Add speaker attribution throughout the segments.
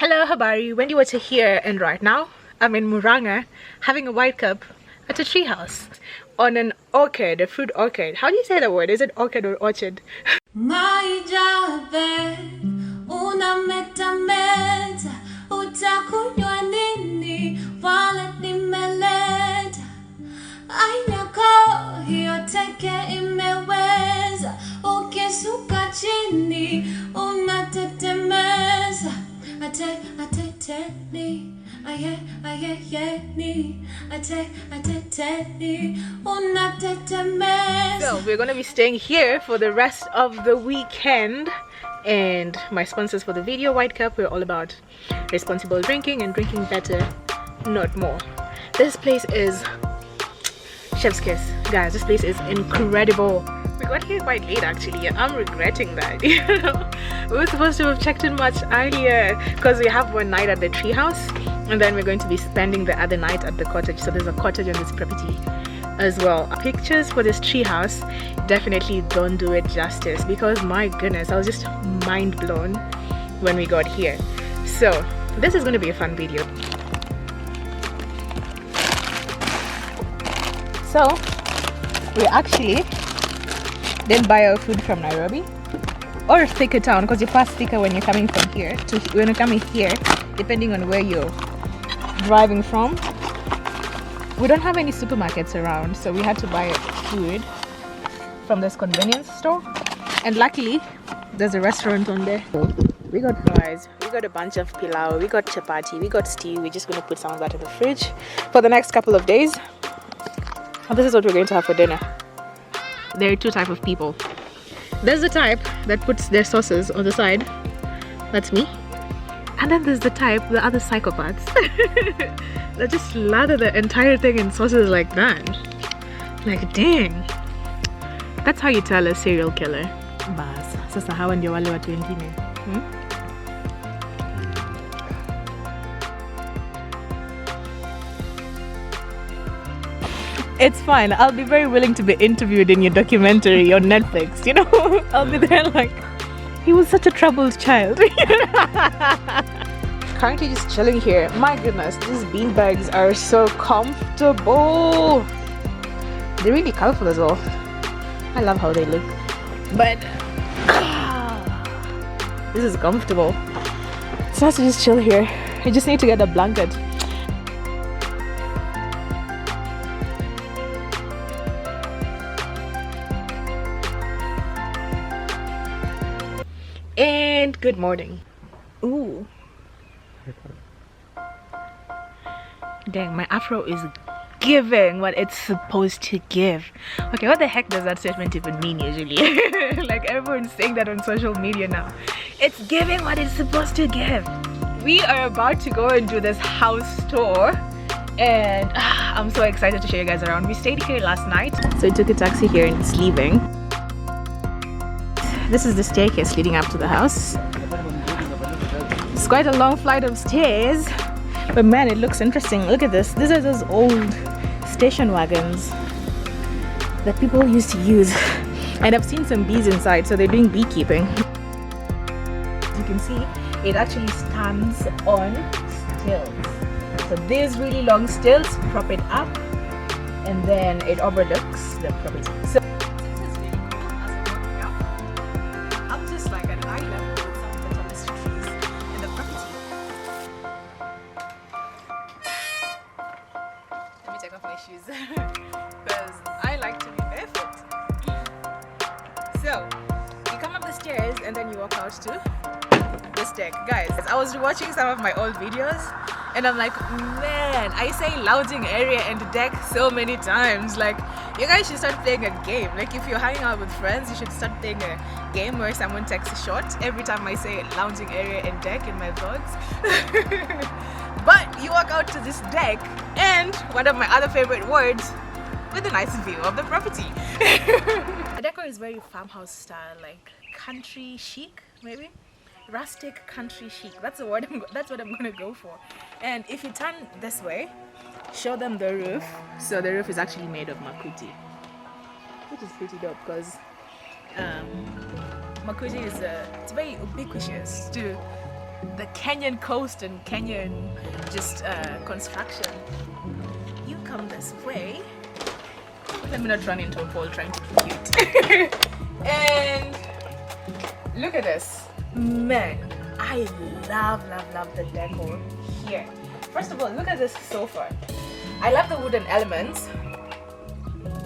Speaker 1: Hello, Habari, Wendy Water here, and right now I'm in MURANG'A having a white cup at a treehouse on an orchid, a fruit orchid. How do you say that word? Is it orchid or orchard? So we're gonna be staying here for the rest of the weekend, and my sponsors for the video, White Cup, we're all about responsible drinking and drinking better, not more. This place is chef's kiss, guys. This place is incredible. We got here quite late actually, and I'm regretting that. You know, we were supposed to have checked in much earlier because we have one night at the treehouse, and then we're going to be spending the other night at the cottage. So there's a cottage on this property as well. Pictures for this treehouse definitely don't do it justice, because my goodness, I was just mind blown when we got here. So this is going to be a fun video. So we actually didn't buy our food from Nairobi or Thika town, because you pass Thika when you're coming from here to when you're coming here, depending on where you're driving from. We don't have any supermarkets around, so we had to buy food from this convenience store, and luckily there's a restaurant on there. We got fries, we got a bunch of pilau, we got chapati, we got stew. We're just going to put some of that in the fridge for the next couple of days, and this is what we're going to have for dinner. There are two types of people. There's the type that puts their sauces on the side, that's me, and then there's the type, the other psychopaths that just lather the entire thing in sauces like that. Like, dang, that's how you tell a serial killer. Bas, sasa hawa ndio wale watu wengine. It's fine. I'll be very willing to be interviewed in your documentary on Netflix, you know? I'll be there like, he was such a troubled child. Currently just chilling here. My goodness, these beanbags are so comfortable. They're really colorful as well. I love how they look. But this is comfortable. It's nice to just chill here. I just need to get a blanket. And good morning. Ooh. Dang, my afro is giving what it's supposed to give. Okay, what the heck does that statement even mean usually? Like, everyone's saying that on social media now. It's giving what it's supposed to give. We are about to go and do this house tour, and I'm so excited to show you guys around. We stayed here last night, so we took a taxi here and it's leaving. This is the staircase leading up to the house. It's quite a long flight of stairs, but man, it looks interesting. Look at this. These are those old station wagons that people used to use, and I've seen some bees inside, so they're doing beekeeping. As you can see, it actually stands on stilts. So these really long stilts prop it up, and then it overlooks the property. So because I like to be barefoot. So you come up the stairs and then you walk out to this deck. Guys, I was watching some of my old videos and I'm like, man, I say lounging area and deck so many times. Like, you guys should start playing a game. Like, if you're hanging out with friends, you should start playing a game where someone takes a shot every time I say lounging area and deck in my vlogs. But you walk out to this deck, and one of my other favorite words, with a nice view of the property. The decor is very farmhouse style, like country chic, maybe rustic country chic. That's the word. That's what I'm gonna go for. And if you turn this way, show them the roof. So the roof is actually made of makuti, which is pretty dope because makuti is it's very ubiquitous to the Kenyan coast and Kenyan just construction. You come this way. Let me not run into a pole trying to be cute. And look at this. Man, I love the decor here. First of all, look at this sofa. I love the wooden elements.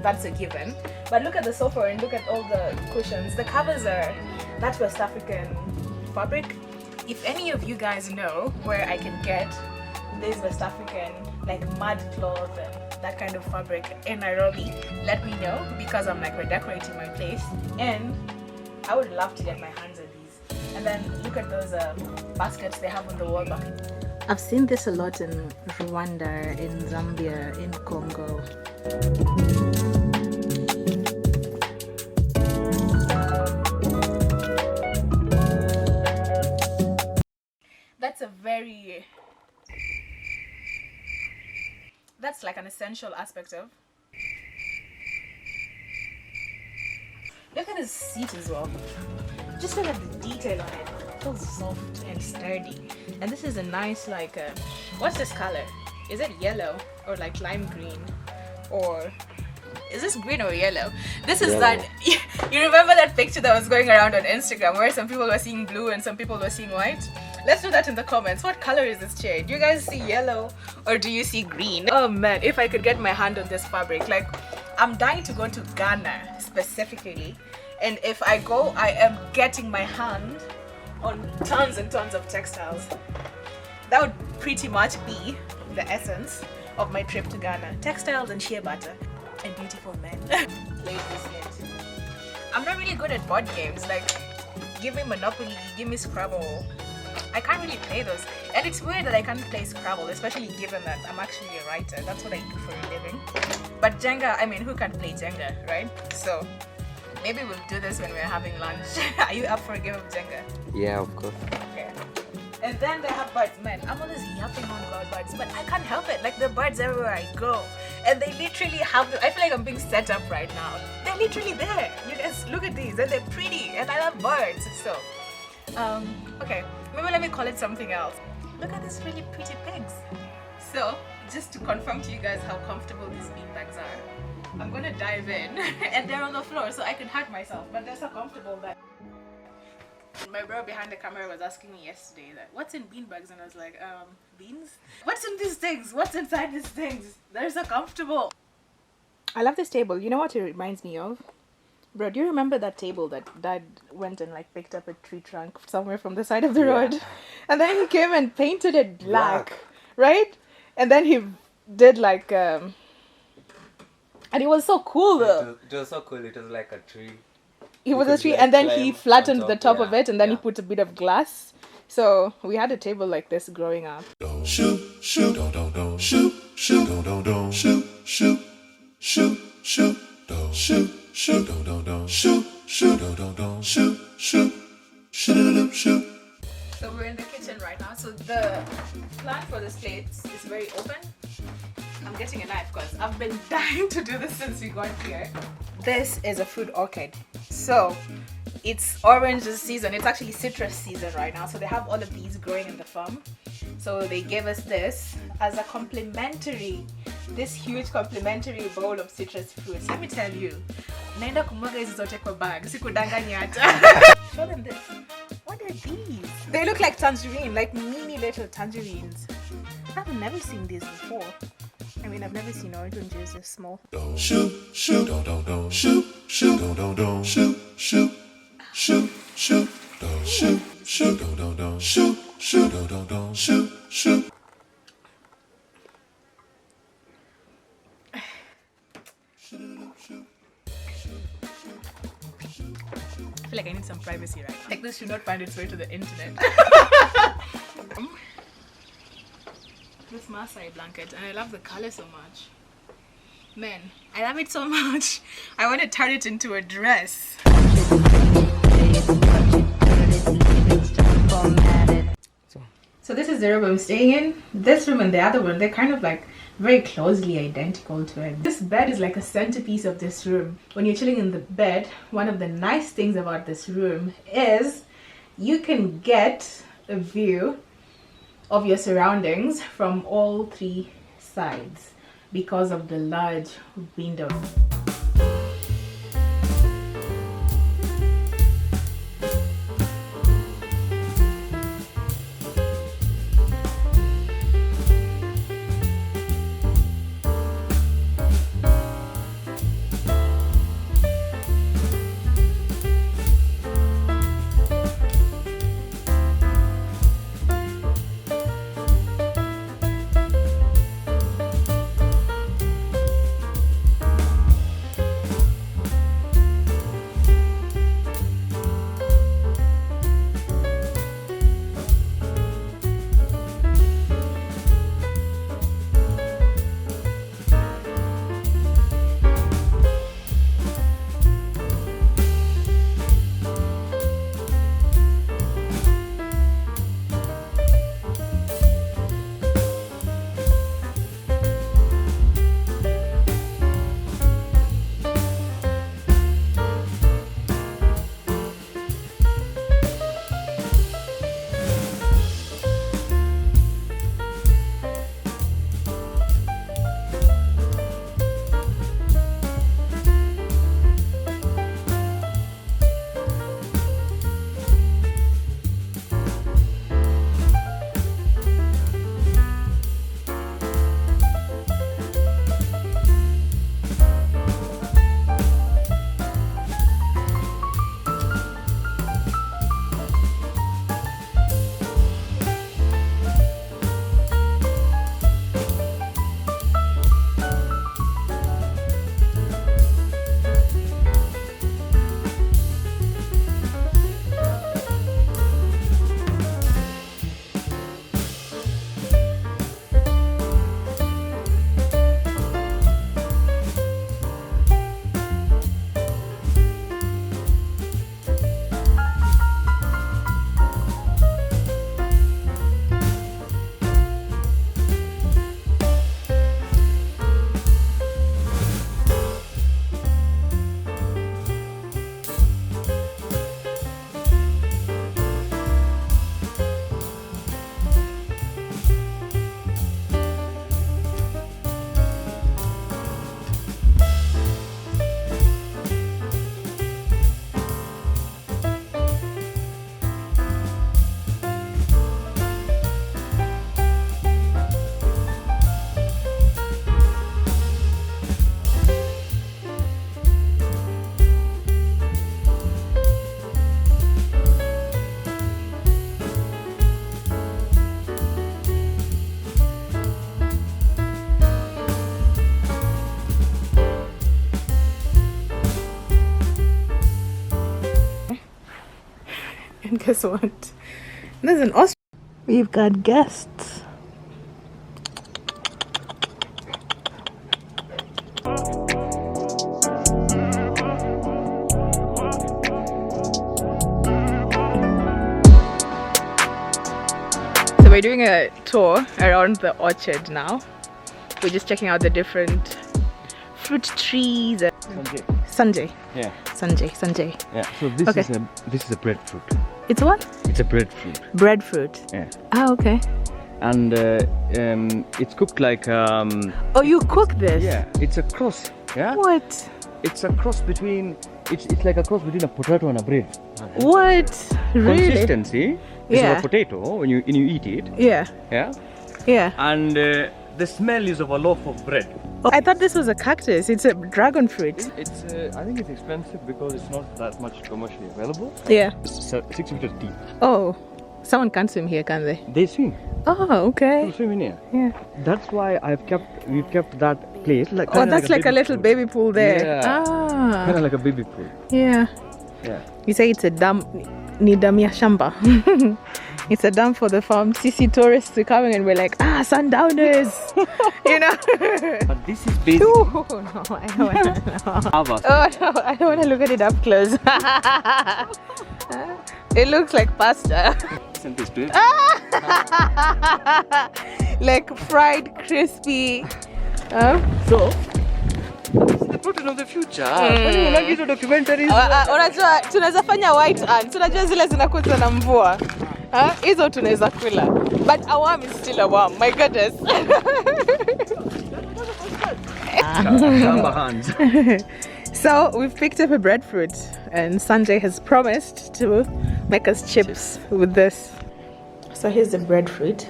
Speaker 1: That's a given. But look at the sofa and look at all the cushions. The covers are that West African fabric. If any of you guys know where I can get this West African like mud cloth and that kind of fabric in Nairobi, let me know, because I'm like redecorating my place and I would love to get my hands on these. And then look at those baskets they have on the wall back. I've seen this a lot in Rwanda, in Zambia, in Congo. That's like an essential aspect of. Look at this seat as well. Just look at the detail on it. It feels soft and sturdy. And this is a nice like, what's this color? Is it yellow or like lime green? Or is this green or yellow? This is yellow. That, you remember that picture that was going around on Instagram where some people were seeing blue and some people were seeing white? Let's do that in the comments. What color is this chair? Do you guys see yellow or do you see green? Oh man, if I could get my hand on this fabric, like I'm dying to go to Ghana specifically, and if I go, I am getting my hand on tons and tons of textiles. That would pretty much be the essence of my trip to Ghana. Textiles and shea butter and beautiful men. I'm not really good at board games. Like, give me Monopoly, give me Scrabble. I can't really play those, and it's weird that I can't play Scrabble, especially given that I'm actually a writer. That's what I do for a living. But Jenga, I mean, who can't play Jenga, right? So maybe we'll do this when we're having lunch. Are you up for a game of Jenga?
Speaker 2: Yeah, of course.
Speaker 1: Okay. And then they have birds. Man, I'm always yapping on about birds, but I can't help it. Like, the birds everywhere I go, and they literally have. I feel like I'm being set up right now. They're literally there. You guys look at these, and they're pretty, and I love birds. So, okay. Maybe let me call it something else. Look at these really pretty pigs. So, just to confirm to you guys how comfortable these beanbags are, I'm gonna dive in and they're on the floor so I can hurt myself, but they're so comfortable that my bro behind the camera was asking me yesterday that what's in beanbags, and I was like, beans? What's in these things? What's inside these things? They're so comfortable. I love this table. You know what it reminds me of? Bro, do you remember that table that Dad went and like picked up a tree trunk somewhere from the side of the road? And then he came and painted it black, right? And then he did like, and it was so cool though.
Speaker 2: It was so cool. It was like a tree.
Speaker 1: It was a tree, and then he flattened the top of it, and then he put a bit of glass. So we had a table like this growing up.
Speaker 3: Shoot, shoot, don't, shoot, shoot, don't, shoot, shoot, shoot, shoot, don't, shoot. Shoot, don't, shoot, shoot, don't, shoot, shoot, shoot, shoot.
Speaker 1: So we're in the kitchen right now. So the plan for this plate is very open. I'm getting a knife because I've been dying to do this since we got here. This is a fruit orchid. So it's orange season. It's actually citrus season right now. So they have all of these growing in the farm. So they gave us this as a complimentary, this huge complimentary bowl of citrus fruits. Let me tell you, naenda kumwaga hizi zote kwa bag. Sikudanganya hata. Show them this. What are these? They look like tangerine, like mini little tangerines. I've never seen these before. I mean, I've never seen orange juice this small.
Speaker 3: Shoot, shoot, don't, shoot, shoot, don't, shoot, shoot, shoot, shoot, don't, shoot, shoot, don't, shoot, shoot, don't, shoot, shoot.
Speaker 1: I feel like I need some privacy right now. Like, this should not find its way to the internet. This Maasai blanket, and I love the color so much. Man, I love it so much. I want to turn it into a dress. So this is the room I'm staying in. This room and the other one, they're kind of like very closely identical to it. This bed is like a centerpiece of this room. When you're chilling in the bed, one of the nice things about this room is you can get a view of your surroundings from all three sides because of the large window. And guess what? There's an ostrich. We've got guests. So we're doing a tour around the orchard now. We're just checking out the different fruit trees. Sanjay.
Speaker 2: Yeah.
Speaker 1: Sanjay.
Speaker 2: Yeah. So this is a breadfruit.
Speaker 1: It's what?
Speaker 2: It's a breadfruit.
Speaker 1: Breadfruit.
Speaker 2: Yeah.
Speaker 1: Ah, okay.
Speaker 2: And it's cooked like
Speaker 1: Oh, you cook this?
Speaker 2: yeah. It's a cross. Yeah.
Speaker 1: What?
Speaker 2: It's a cross between. It's like a cross between a potato and a bread.
Speaker 1: What? Really?
Speaker 2: Consistency is
Speaker 1: Yeah.
Speaker 2: of a potato when you eat it.
Speaker 1: Yeah.
Speaker 2: Yeah.
Speaker 1: Yeah.
Speaker 2: And the smell is of a loaf of bread.
Speaker 1: Oh, I thought this was a cactus. It's a dragon fruit.
Speaker 2: It's I think it's expensive because it's not that much commercially available.
Speaker 1: Yeah.
Speaker 2: It's 6 meters deep.
Speaker 1: Oh, someone can't swim here, can they?
Speaker 2: They swim.
Speaker 1: Oh, okay.
Speaker 2: People swim in here.
Speaker 1: Yeah.
Speaker 2: That's why we've kept that place like.
Speaker 1: Oh, that's like a little baby pool there.
Speaker 2: Yeah.
Speaker 1: Ah.
Speaker 2: Kind of like a baby pool.
Speaker 1: Yeah.
Speaker 2: Yeah.
Speaker 1: You say it's a dam, ni dam ya shamba. It's a dam for the farm. CC tourists to come in and we're like, sundowners, you know.
Speaker 2: But this is basically.
Speaker 1: Ooh, no, I don't want to know. Oh no, I don't want to look at it up close. It looks like pasta.
Speaker 2: Isn't this good?
Speaker 1: Like fried, crispy.
Speaker 2: So, this is the protein of the future. Unagiza documentaries.
Speaker 1: Unajua tunaweza fanya white ants. Unajua zile zinakuja na mvua. Hizo tunaweza kula. But a worm is still a worm. My goodness. So we've picked up a breadfruit and Sanjay has promised to make us chips with this. So here's the breadfruit.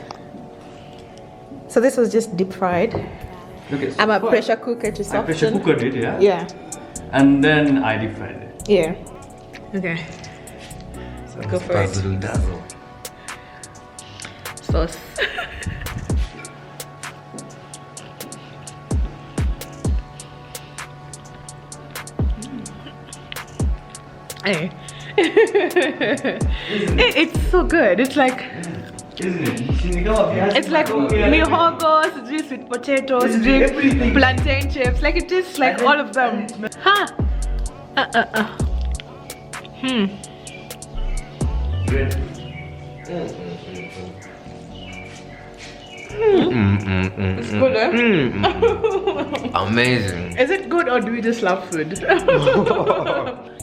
Speaker 1: So this was just deep fried.
Speaker 2: Okay,
Speaker 1: I'm a pressure cooker to soften.
Speaker 2: I pressure cookered it, yeah?
Speaker 1: Yeah.
Speaker 2: And then I deep fried it.
Speaker 1: Yeah. Okay. So go for it.
Speaker 2: Dazzle.
Speaker 1: Sauce. Hey. It's so good. It's like it's like mihogos, juice with potatoes, plantain chips. Like it tastes like all of them. Huh? It's good, eh?
Speaker 4: Amazing.
Speaker 1: Is it good or do we just love food?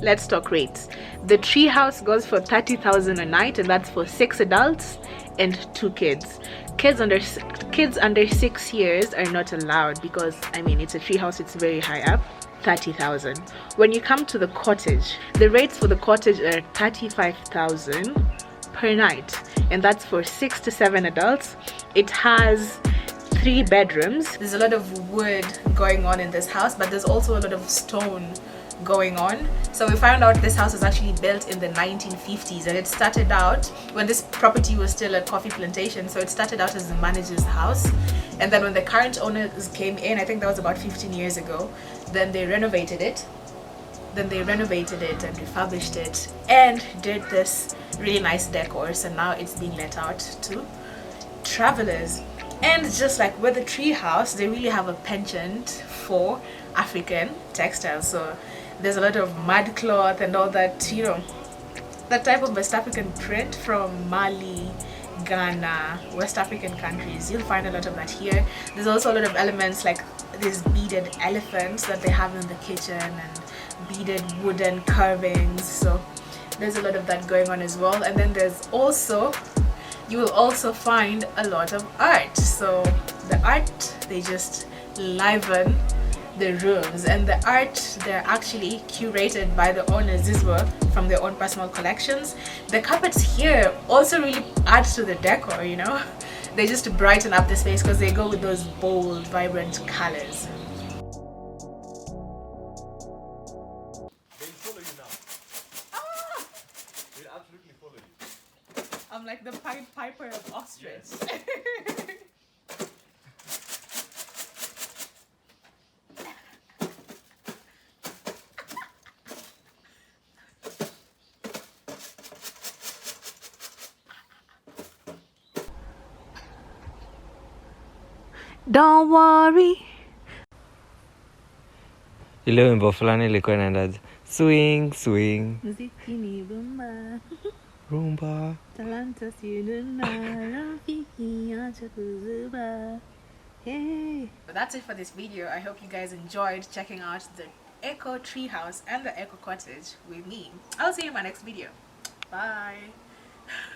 Speaker 1: Let's talk rates. The Treehouse goes for 30,000 a night, and that's for 6 adults and 2 kids. Kids under 6 years are not allowed because I mean it's a treehouse, it's very high up. 30,000. When you come to the cottage, the rates for the cottage are 35,000 per night, and that's for 6 to 7 adults. It has 3 bedrooms. There's a lot of wood going on in this house, but there's also a lot of stone going on. So we found out this house was actually built in the 1950s, and it started out when this property was still a coffee plantation. So it started out as the manager's house, and then when the current owners came in, I think that was about 15 years ago, then they renovated it. And refurbished it and did this really nice decor. So now it's being let out to travelers. And just like with the Treehouse, they really have a penchant for African textiles. So there's a lot of mud cloth and all that, you know, that type of West African print from Mali, Ghana, West African countries. You'll find a lot of that here. There's also a lot of elements like these beaded elephants that they have in the kitchen and beaded wooden carvings. So there's a lot of that going on as well. And then there's also, you will also find a lot of art. So the art, they just liven the rooms, and the art, they're actually curated by the owners. These were from their own personal collections. The carpets here also really add to the decor, you know. They just brighten up the space because they go with those bold, vibrant colors. I'm like the Pied Piper of ostrich. Yes. Don't worry.
Speaker 4: Ile wimbo fulani ilikuwa inaendaje? Swing, swing.
Speaker 1: Muziki ni rumba.
Speaker 4: Rumba.
Speaker 1: Talanta sina rafiki acha kuzuba. Hey. But that's it for this video. I hope you guys enjoyed checking out the Eco Treehouse and the Eco Cottage with me. I'll see you in my next video. Bye.